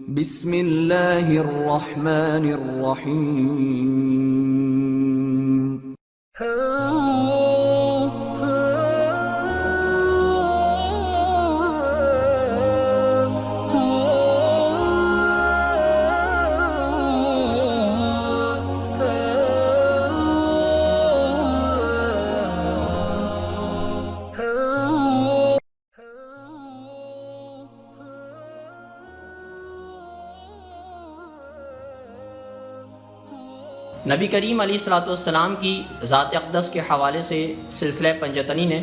بسم اللہ الرحمن الرحیم۔ نبی کریم علیہ الصلوۃ والسلام کی ذات اقدس کے حوالے سے سلسلہ پنجتنی نے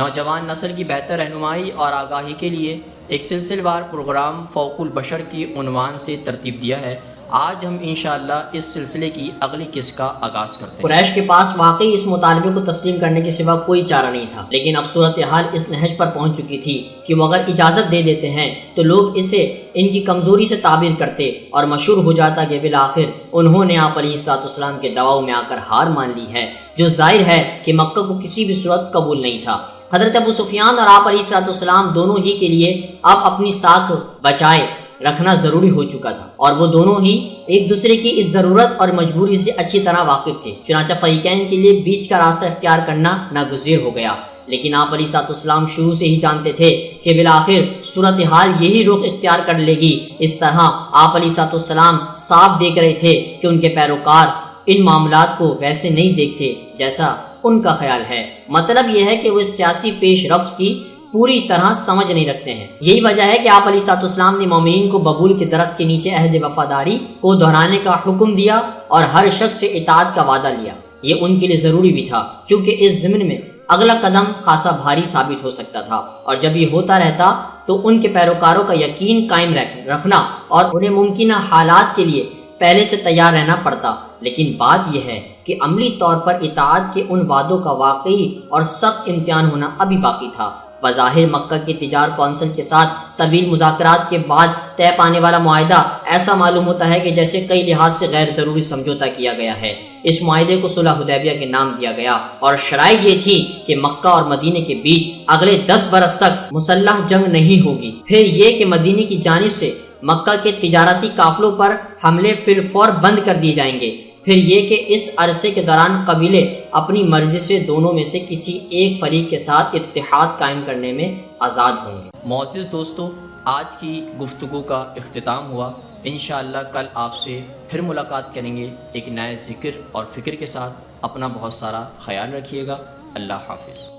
نوجوان نسل کی بہتر رہنمائی اور آگاہی کے لیے ایک سلسلہ وار پروگرام فوق البشر کی عنوان سے ترتیب دیا ہے۔ آج ہم انشاءاللہ اس سلسلے کی اگلی قسط کا آغاز کرتے ہیں۔ قریش کے پاس واقعی اس مطالبے کو تسلیم کرنے کے سوا کوئی چارہ نہیں تھا، لیکن اب صورتحال اس نہج پر پہنچ چکی تھی کہ وہ اگر اجازت دے دیتے ہیں تو لوگ اسے ان کی کمزوری سے تعبیر کرتے اور مشہور ہو جاتا کہ بالآخر انہوں نے آپ علیہ السلام کے دباؤ میں آ کر ہار مان لی ہے، جو ظاہر ہے کہ مکہ کو کسی بھی صورت قبول نہیں تھا۔ حضرت ابو سفیان اور آپ علیہ السلام دونوں ہی کے لیے اب اپنی ساکھ بچائے رکھنا ضروری ہو چکا تھا، اور وہ دونوں ہی ایک دوسرے کی اس ضرورت اور مجبوری سے اچھی طرح واقف تھے۔ چنانچہ فریقین کے لیے بیچ کا راستہ اختیار کرنا ناگزیر ہو گیا، لیکن آپ علیہ السلام شروع سے ہی جانتے تھے کہ بالآخر صورتحال یہی رخ اختیار کر لے گی۔ اس طرح آپ علیہ السلام صاف دیکھ رہے تھے کہ ان کے پیروکار ان معاملات کو ویسے نہیں دیکھتے جیسا ان کا خیال ہے۔ مطلب یہ ہے کہ وہ اس سیاسی پیش رفت کی پوری طرح سمجھ نہیں رکھتے ہیں۔ یہی وجہ ہے کہ آپ علیہ السلام نے مومنین کو ببول کے درخت کے نیچے عہد وفاداری کو دہرانے کا حکم دیا اور ہر شخص سے اطاعت کا وعدہ لیا۔ یہ ان کے لیے ضروری بھی تھا، کیونکہ اس ضمن میں اگلا قدم خاصا بھاری ثابت ہو سکتا تھا، اور جب یہ ہوتا رہتا تو ان کے پیروکاروں کا یقین قائم رکھنا اور انہیں ممکنہ حالات کے لیے پہلے سے تیار رہنا پڑتا۔ لیکن بات یہ ہے کہ عملی طور پر اطاعت کے ان وعدوں کا واقعی اور سخت امتحان ہونا ابھی باقی تھا۔ بظاہر مکہ کے تجار کونسل کے ساتھ طویل مذاکرات کے بعد طے پانے والا معاہدہ ایسا معلوم ہوتا ہے کہ جیسے کئی لحاظ سے غیر ضروری سمجھوتا کیا گیا ہے۔ اس معاہدے کو صلح حدیبیہ کے نام دیا گیا، اور شرائط یہ تھی کہ مکہ اور مدینے کے بیچ اگلے 10 برس تک مسلح جنگ نہیں ہوگی۔ پھر یہ کہ مدینے کی جانب سے مکہ کے تجارتی قافلوں پر حملے فی الفور بند کر دیے جائیں گے۔ پھر یہ کہ اس عرصے کے دوران قبیلے اپنی مرضی سے دونوں میں سے کسی ایک فریق کے ساتھ اتحاد قائم کرنے میں آزاد ہوں گے۔ معزز دوستو، آج کی گفتگو کا اختتام ہوا۔ انشاءاللہ کل آپ سے پھر ملاقات کریں گے ایک نئے ذکر اور فکر کے ساتھ۔ اپنا بہت سارا خیال رکھیے گا۔ اللہ حافظ۔